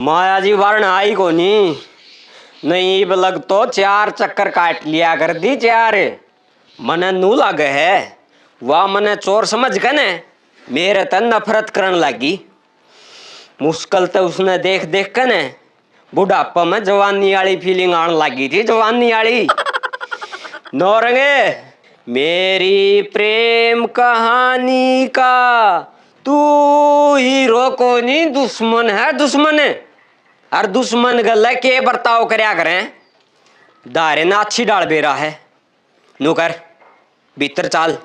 माया जी वर्ण आई को नहीं बलग तो 4 चक्कर काट लिया कर दी 4। मने नू लगे है वह मने चोर समझ के ने मेरे तन नफरत करन लगी। मुश्किल तो उसने देख देख के ने बुढ़ापा में जवानी वाली फीलिंग आने लगी थी। जवानी वाली नौरंगे मेरी प्रेम कहानी का तू हीरो को नहीं दुश्मन है दुश्मन है। और दुश्मन गल के बर्ताव करया करें दारे ना अच्छी डाल बेरा है नुकर भीतर चाल।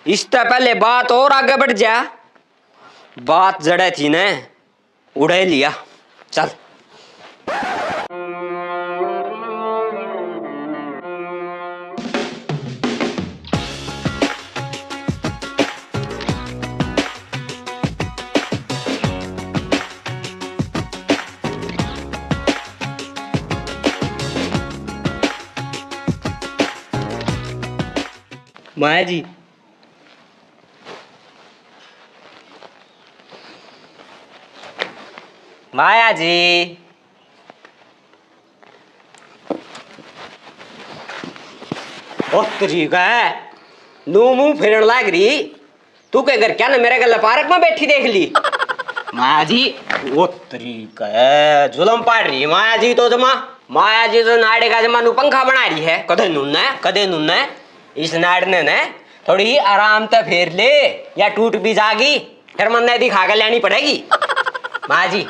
इससे पहले बात और आगे बढ़ जा। बात जड़े थी ने उड़े लिया चल। माया जी माया जी ओ तरीका है नू मुंह फिरन लाग रही। तू के घर क्या ना मेरे गल पार्क में बैठी देख ली। माया जी वो तरीका है जुलम पाड़ रही माया जी तो जमा। माया जी तो नाड़े का जमा नू पंखा बना रही है कदे नुन्ना इस नाड़ ने थोड़ी आराम से फेर ले या टूट भी जागी फिर मन दिखा के लेनी पड़ेगी। माया जी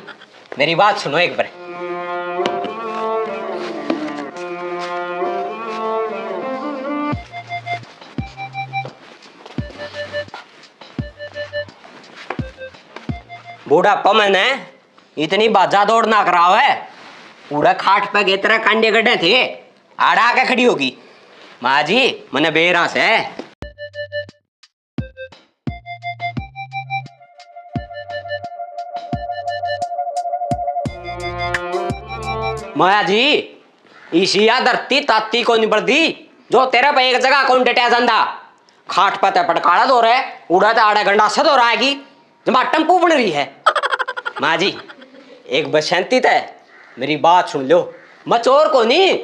मेरी बात सुनो एक बार। बूढ़ापा मैंने इतनी बाजा दौड़ ना कराओ है। पूरा खाट पे गे तरह कांडे गड्ढे थे आड़ा के खड़ी होगी। माँ जी मैंने बेरा से माया जी ईशिया धरती ताती को नहीं बढ़ती जो तेरे पे एक जगह कौन डटा जांदा। खाट पे पटकाड़ा दो रहे उड़ा तो आड़ा गंडा से दो रहेगी जमा टम्पू बन रही है। माँ जी एक बसंती है मेरी बात सुन लो मैं चोर को नहीं।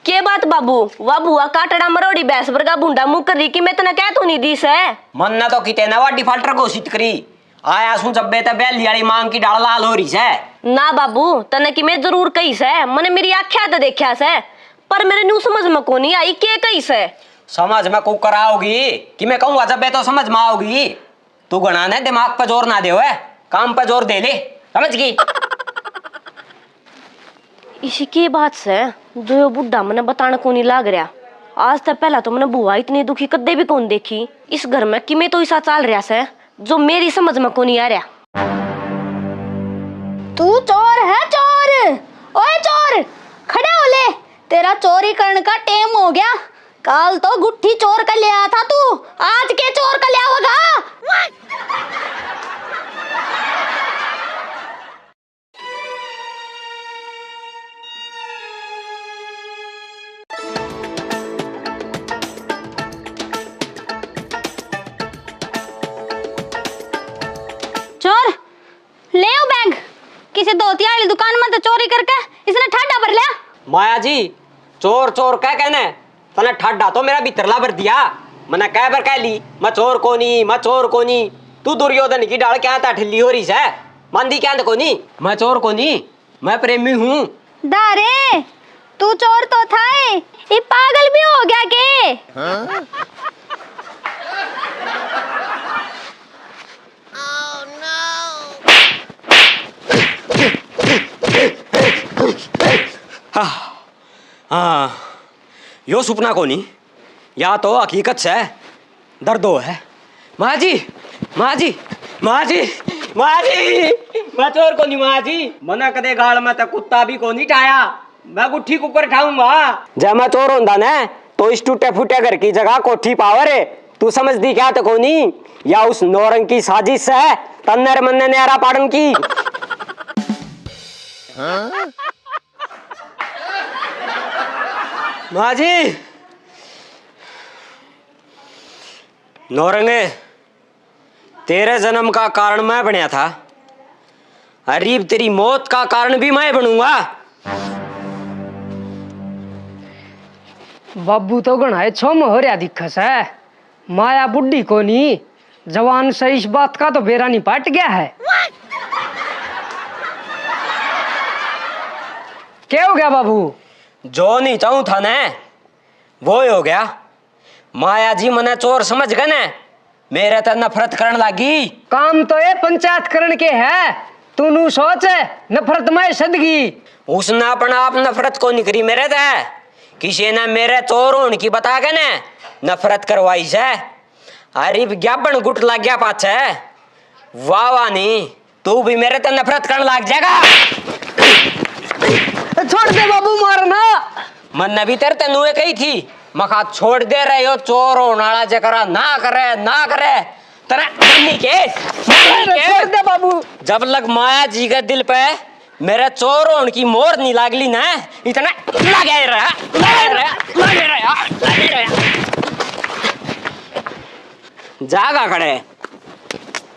के बात बाबू वाह बुआ काटड़ा मरोड़ी बैस पर का बुंडा मुंह कर रही कि मैं तना कह तो नहीं दी से मन ना तो किते ना वा डिफॉल्टर घोषित करी आया सु जब बेटा बैली वाली मांग की डाल लाल हो रही से ना बाबू तने कि मैं जरूर कही से मने मेरी आख्या तो देखा से पर मेरे न्यू समझ में को नहीं आई के कही से। समझ में को कराओगी कि मैं कहूंगा जब तो समझ में आओगी। तू गणा ने दिमाग पे जोर ना दे काम पे जोर दे ले समझ गई। इसी की बात से जो बुढ़ा मने बताने को नहीं लाग रहा। आज तक पहला तो मैंने बुआ इतनी दुखी कदे भी कौन देखी इस घर में कि मैं तो ऐसा चल रहा से जो मेरी समझ में को नहीं आ रहा। तू चोर है चोर। ओए चोर खड़े हो ले तेरा चोरी करने का टाइम हो गया। कल तो गुट्ठी चोर कर ले आया था तू आज के चोर कर ले आओगा। चोर ले आओ बैग किसी धोती वाली दुकान में तो चोरी करके इसने ठाडा भर लिया। माया जी चोर चोर क्या कहने तने ठाडा तो मेरा भीतरला भर दिया। मैंने कह बार कह ली मैं चोर को नहीं। तू दुर्योधन की डाल क्या था ठिल्ली हो रही है मंदी क्या को नहीं। मैं चोर को नहीं मैं प्रेमी हूँ। दारे तू चोर तो था ये पागल भी हो गया के। हाँ? हाँ यो सुपना को नहीं या तो हकीकत से दर्द हो है। माँ जी मैं चोर को नहीं। माँ जी मना कदे गाल में तो कुत्ता भी को नहीं टाया मैं गुट्ठी के ऊपर ठाऊंगा। जब मैं चोर होंदा ना तो इस टूटे फूटे घर की जगह कोठी पावर है। तू समझ दी क्या तो को नहीं या उस नौरंग की साजिश है तन्नर मन्ने नेरा पाड़न की। हाँ? माँ जी नौरंगे, तेरे जन्म का कारण मैं बनया था, अरीब तेरी मौत का कारण भी मैं बनूंगा। बाबू तो गणाए छोम हो रहा दिखस है, माया बुढ़ी को नहीं, जवान से इस बात का तो बेरा नहीं पाट गया है। क्या हो गया बाबू? जो नहीं चाहूं था न वो ही हो गया। माया जी मने चोर समझ गए न, मेरे तो नफरत करने लगी। काम तो ये पंचायत करण के है, तू नू सोच नफरत में सदगी। उसने अपना आप नफरत को निकरी मेरे ते, किसी ने मेरे चोर होने की बता के न नफरत करवाई से। अरे विज्ञापन गुट लग गया पाछे, वाह वाह नहीं, तू भी मेरे ते नफरत करने लग जाएगा। छोड़ दे बाबू, मारना। मन भी तेरे तेनू कही थी, मखा छोड़ दे रहे हो चोर होने वाला जकरा ना करे तेरे छोड़ दे बाबू। जब लग माया जी के दिल पे मेरे चोर होने की मोर नहीं लागली ना, इतना लगे रहा। जागा खड़े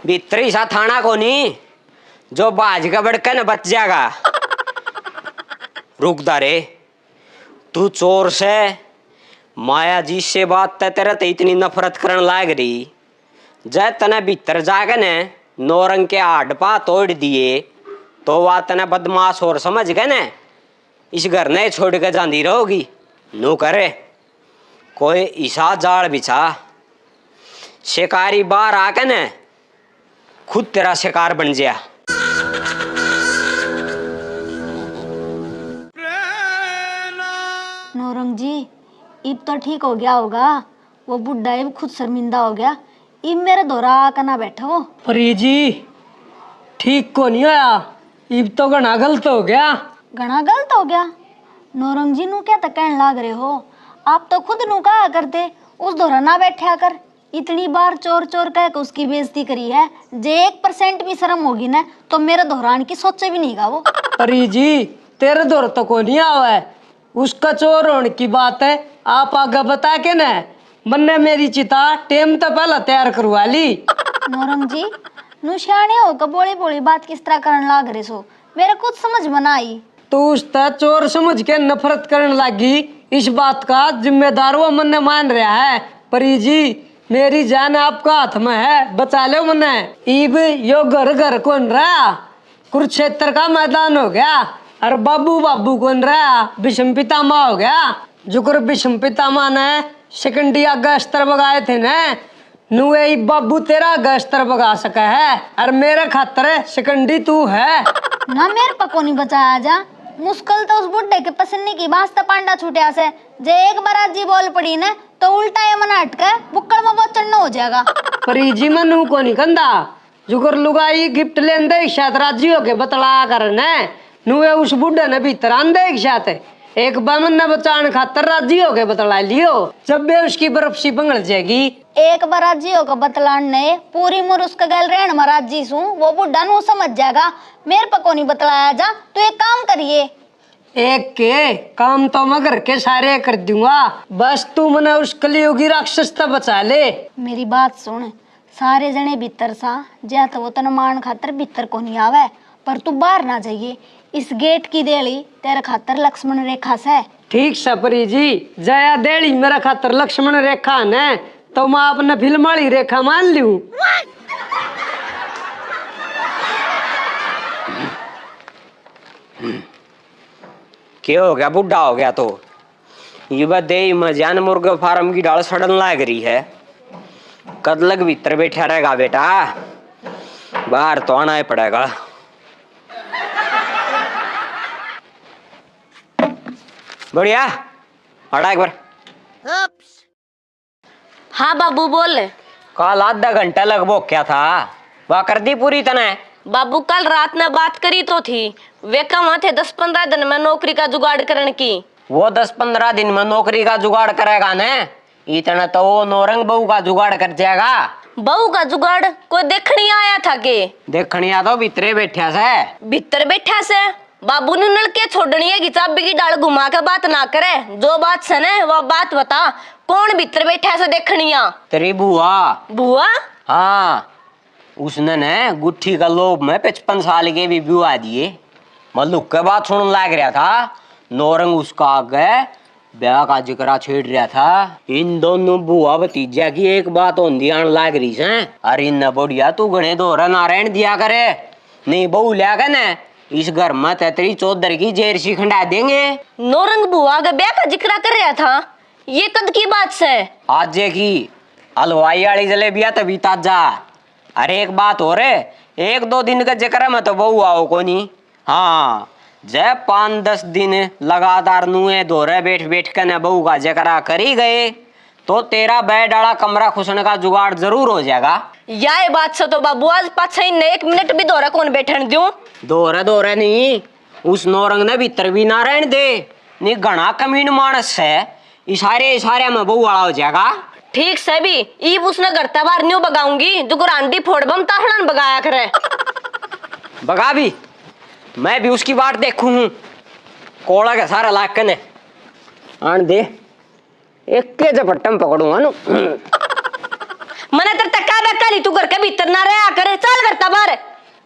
भीतरी सा थाना को नहीं, जो बाज का बड़का न बच जाएगा। रुकदा रे, तू चोर से माया जी से बात ते तेरे ते इतनी नफरत करने लाग रही, जय तने भीतर जाके ने नौरंग के हाड पा तोड़ दिए तो वह तने बदमाश और समझ गए ने, इस घर ने छोड़ के जाती रहोगी। नू करे कोई ईसा जाल बिछा, शिकारी बाहर आके ने खुद तेरा शिकार बन जाया। नौरंग जी, इब तो ठीक हो गया होगा, वो बुढ़ा इब खुद शर्मिंदा हो गया, इब मेरे दोरा आकर ना बैठो। परी जी ठीक को नहीं आया, इब तो घना गलत हो गया। घना गलत हो गया? नौरंग जी नू क्या तक कहने लाग रहे हो? आप तो खुद नू कहा करते उस दोरा ना बैठा कर, इतनी बार चोर चोर कह के उसकी बेइज्जती करी है, जे 1% भी शर्म होगी ना तो मेरे दोहरान की सोचे भी नहीं गा वो। परी जी तेरे दौर तो को नहीं आवा है, उसका चोर होने की बात है, आप आगे बता के न मन्ने मेरी चिता टेम तो पहला तैयार करवा ली। नौरंग जी नू सियाने होकर बोली बोली बात किस तरह करने लाग रहे सो, मेरे कुछ समझ में ना आई। तो उसका चोर समझ के नफरत करने लगी, इस बात का जिम्मेदार वो मन्ने मान रहा है। परी जी मेरी जान आपका हाथ में है, बचा लो मन्ने। ईब यो घर घर कौन रहा, कुरुक्षेत्र का मैदान हो गया, और बाबू बाबू कौन रहा, भीष्म पितामह हो गया। जुकर भीष्म पितामह ने शिकंडी आगा अस्त्र बगाए थे न, नुए बाबू तेरा आगा अस्त्र बगा सका है, और मेरे खातर शिकंडी तू है ना। मेरे पको नहीं बचाया जा, मुश्किल तो उस बुढ़े के पसंद की वास्ता पांडा छूटिया से, जे एक बार जी बोल पड़ी न तो उल्टा ये मन हट के बुक्कड़ में बहुत चढ़ना हो जाएगा। परी जी मनु को नहीं कंदा, जुगर लुगाई गिफ्ट लेन दे शायद राजी हो के बतला कर न, नुए उस बुढ़े ने भीतर आंदे एक साथ एक बमन ने बचाने खातर राजी हो के बतला लियो, जब भी उसकी बर्फ सी पंगड़ जाएगी। एक बार राजी होकर बतलान ने पूरी उम्र उसका गैल रहन में राजी सू, वो बुढ़ा नू समझ जाएगा। मेरे पको नहीं बतलाया जा, तो एक काम करिए। एक के काम तो मैं घर के सारे कर दूंगा, बस तू मने उस कलियुगी राक्षस से बचा ले। मेरी बात सुन, सारे जने भीतर सा ज्या तो वो तन मान खातर भीतर को नहीं आवे, पर तू बाहर ना जाइए, इस गेट की देली तेरे खातर लक्ष्मण रेखा से। ठीक सपरी जी, जया देली मेरा खातर लक्ष्मण रेखा ने, तो मैं अपने फिल्म वाली रेखा मान लूं। क्या हो गया, बुढ़ा हो गया तो ये बदे मजान मुर्गा फार्म की डाल सड़न लाग रही है। कद लग भीतर बैठा रहेगा बेटा, बाहर तो आना ही पड़ेगा। बढ़िया हटा एक बार। हाँ बाबू बोल। कल आधा घंटा लगभग क्या था, वह कर दी पूरी तने? बाबू कल रात में बात करी तो थी, वे कहाँ थे 10-15 दिन में नौकरी का जुगाड़ करने की। वो 10-15 दिन में नौकरी का जुगाड़ करेगा ने, इतना तो वो नौरंग बहू का जुगाड़ कर जाएगा। बहू का जुगाड़ कोई देखने आया था के? देखने आ तो भीतरे बैठा से। भीतर बैठा से बाबू ने नलके छोड़नी है कि चाबी की डाल घुमा के बात ना करे, जो बात सने वो बात बता। कौन भीतर बैठा ऐसे देखनिया? तेरी बुआ। बुआ? हाँ, उसने न गुट्ठी का लोभ में 55 साल के भी बुआ दिए। मल्लुक के बात सुनने लग रहा था, नौरंग उसका आगे ब्याह का जिक्र छेड़ रहा था। इन दोनों बुआ भतीजा की एक बात होंदी आने लग रही है। अरे इन बढ़िया तू गणे दोहरा नारायण दिया करे, नहीं बहू लिया कर न, इस घर में तेरी चौधर की जेरसी खंडा देंगे। नौरंग बुआ का ब्याह का जिक्र कर रहा था, ये कद की बात से? आज की हलवाई वाली जलेबिया तभी ताजा। अरे एक बात हो रे, 1-2 दिन का जिक्र में तो बहू आओ को नहीं। हाँ, जब 5-10 दिन लगातार नुए दोहरे बैठ बैठ कर न बहू का जिक्र करी गए तो तेरा बैठ डाला कमरा खुशने का जुगाड़ जरूर हो जाएगा। यह बात से तो बाबू आज पाछा ही 1 मिनट भी दोहरा कौन बैठन दूं? दोहरे नहीं, उस नौरंग ने भीतर भी नारायण दे, नहीं घना कमीन मानस है, इशारे में बहू वाला हो जाएगा। ठीक से भी ईब उसने घर तबार न्यू बगाऊंगी, जो गुरांडी फोड़ बम ताहड़न बगाया करे। बगा भी, मैं भी उसकी बात देखूं हूं। कोड़ा का सारा लाख ने आन दे, एक के झपट्टम पकड़ूंगा नु। मने तर तक्का बक्का ली, तू घर के भीतर ना रहा करे, चल घर तबार।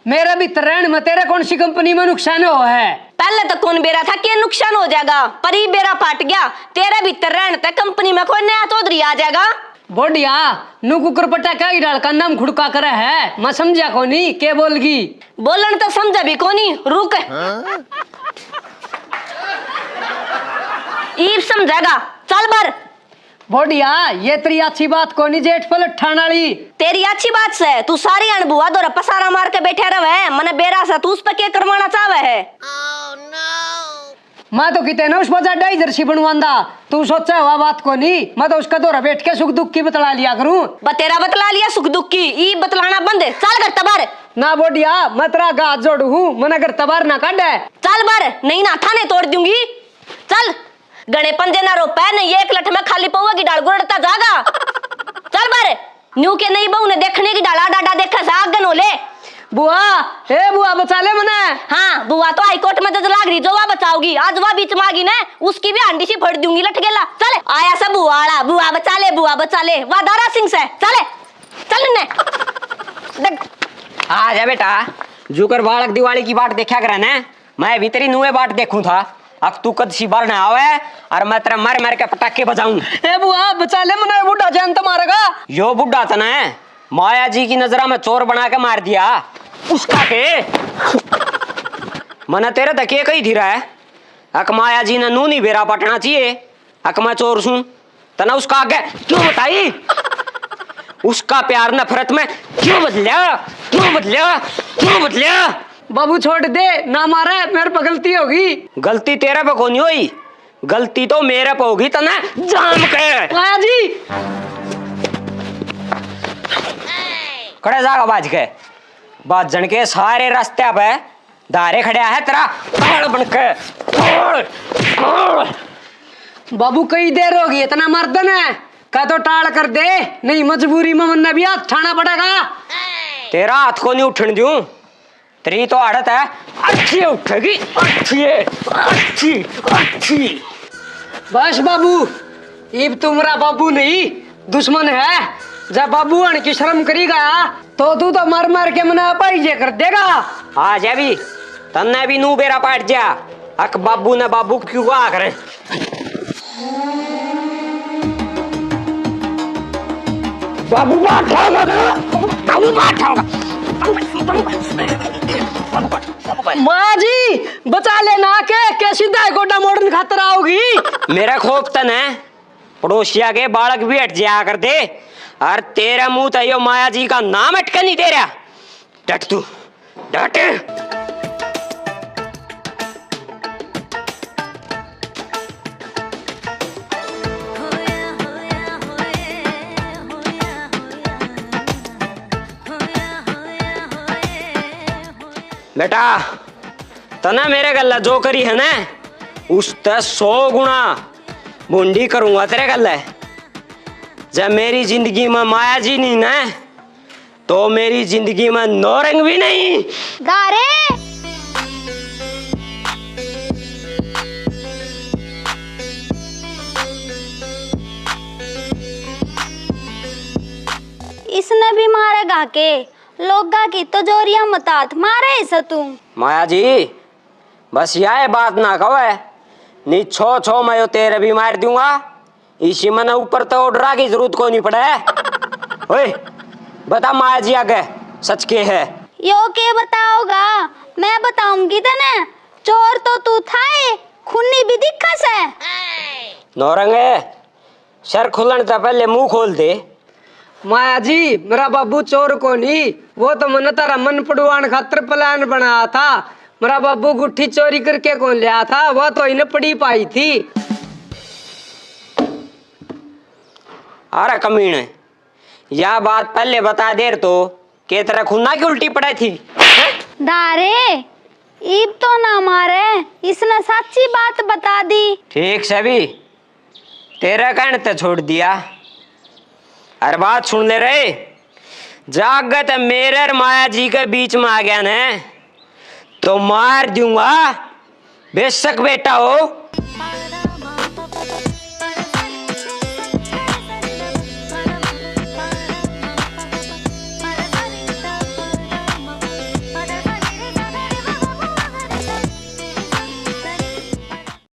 मेरे भीतर रहने में तेरे कौन सी कंपनी में नुकसान हो है? पहले तो कौन बेरा था कि नुकसान हो जाएगा, पर ही बेरा पाट गया। तेरे भीतर रहने तक कंपनी में कोई नया चौधरी आ जाएगा। बढ़िया, नु कुकर पटाखा ही डाल का नाम खुड़का करे है, मैं समझा कोनी के बोलगी। बोलन तो समझा भी कोनी, रुक। ईब समझेगा, चल बार। बढ़िया, ये तेरी अच्छी बात कोनी जेठ पलट ठाणाली। तेरी अच्छी बात से तू सारी अनबुआ दो पसारा मार के बैठे रहे, मने बेरा सा तू उस पे क्या करवाना चाहे है? मैं तो कितने ना उस पर जाडा जर्सी बनवांदा, तू सोचा हुआ बात को नहीं। मैं तो उसका दौरा बैठ के सुख दुख की बतला लिया करूं। तेरा बतला लिया सुख दुख की, ई बतलाना बंद है, चल कर तबार। ना बढ़िया, मैं तेरा गात जोड़ू हूँ, मन अगर तबार ना काट है। चल बार, नहीं ना थाने तोड़ दूंगी। चल गणे पंजे ना रो पै नहीं, एक लठ में खाली पौवा की डाल गुड़ता जागा। चल बार, न्यू के नहीं बहू ने देखने की डाला डाडा देखा सागन होले। बुआ, हे बुआ बचा ले मने। हाँ, बुआ तो हाई कोर्ट में जज लाग रही, जो वह बचाओगी, आज वह बीच मांगी ना, उसकी भी हांडी सी फड़ दूंगी लट गेला। चल आया सब बुआड़ा, बुआ बचा ले, वाह दारा सिंह से, चले चल ने। आ जा बेटा, जुकर बालक दिवाली की बाट देखा करे ने, मैं भी तेरी नुए बाट देखूं था। अब तू कद सी बार न आवे और मैं तेरा मार मार के पटाखे बजाऊं। ए बुआ बचा ले मने, बुढ़ा जान तो मारेगा। यो बुढ़ा था ना, माया जी की नजरा में चोर बना के मार दिया उसका के। मना तेरे तक कही धीरा है, अक माया जी ने नू नहीं बेरा पटना चाहिए, अक मैं चोर सूं तना उसका आगे क्यों बताई? उसका प्यार नफरत में क्यों बदलिया? बाबू छोड़ दे, ना मारे, मेरे पे गलती होगी। गलती तेरे पे कौन हुई, गलती तो मेरे पे होगी तना जाम के। माया जी खड़े जागा बाज के, बाजन के सारे रास्ते पे धारे खड़े है तेरा ताड़ बनके। बाबू कई देर होगी, इतना मर्दन है का तो टाल कर दे, नहीं मजबूरी में मन्ना भी हाथ उठाना पड़ेगा। तेरा हाथ को नहीं उठन दूं, तेरी तो आदत है अच्छी उठेगी, अच्छी। बस बाबू, इब तुम्हारा बाबू नहीं दुश्मन है। जब बाबू आने की शर्म करेगा तो तू तो मार मार के मना पाई कर देगा। आ जा भी, तन्ने भी नू बेरा पाट जा, अक बाबू ने बाबू क्यों आ करे। बाबू माँ जी बचा लेना के सीधा गोटा मॉडर्न खातर आओगी। मेरा खोप तन है, पड़ोसिया के बालक भी हट जाया कर दे, और तेरा मुंह तो माया जी का नाम अटका नहीं दे रहा। डट तू डट। बेटा तना मेरे गल्ला जो करी है ना, उस ते 100 गुना बूंदी करूंगा तेरे गल्ले। जब मेरी जिंदगी में माया जी नहीं ना, तो मेरी जिंदगी में नौरंग भी नहीं। गारे इसने भी मारेगा के लोगा की तो जोरिया मतात मारे इसे तू। माया जी बस यह बात ना कहो है, नी छो छो मैं यो तेरे भी मार दूंगा, इसी मन ऊपर तो डरा की जरूरत को नहीं पड़े। ओए बता माया जी आगे सच के है? यो के बताओगा, मैं बताऊंगी तने। चोर तो तू था, खूनी भी दिखस है। नौरंगे सर खुलन से पहले मुंह खोल दे। माया जी मेरा बाबू चोर को नहीं, वो तो मन तारा मन पड़वान खातर प्लान बनाया था। मेरा बाबू गुट्ठी चोरी करके कौन लिया था, वो तो इन्हें पड़ी पाई थी। अरे कमीने यह बात पहले बता देर तो के तरह खुन्ना की उल्टी पड़ाई थी। दारे ईब तो ना मारे, इसने सच्ची बात बता दी। ठीक से भी तेरे कहने ते छोड़ दिया। अरे बात सुन ले रहे, जागत मेरे और माया जी के बीच में आ गया ने तो मार दूंगा, बेशक बेटा हो।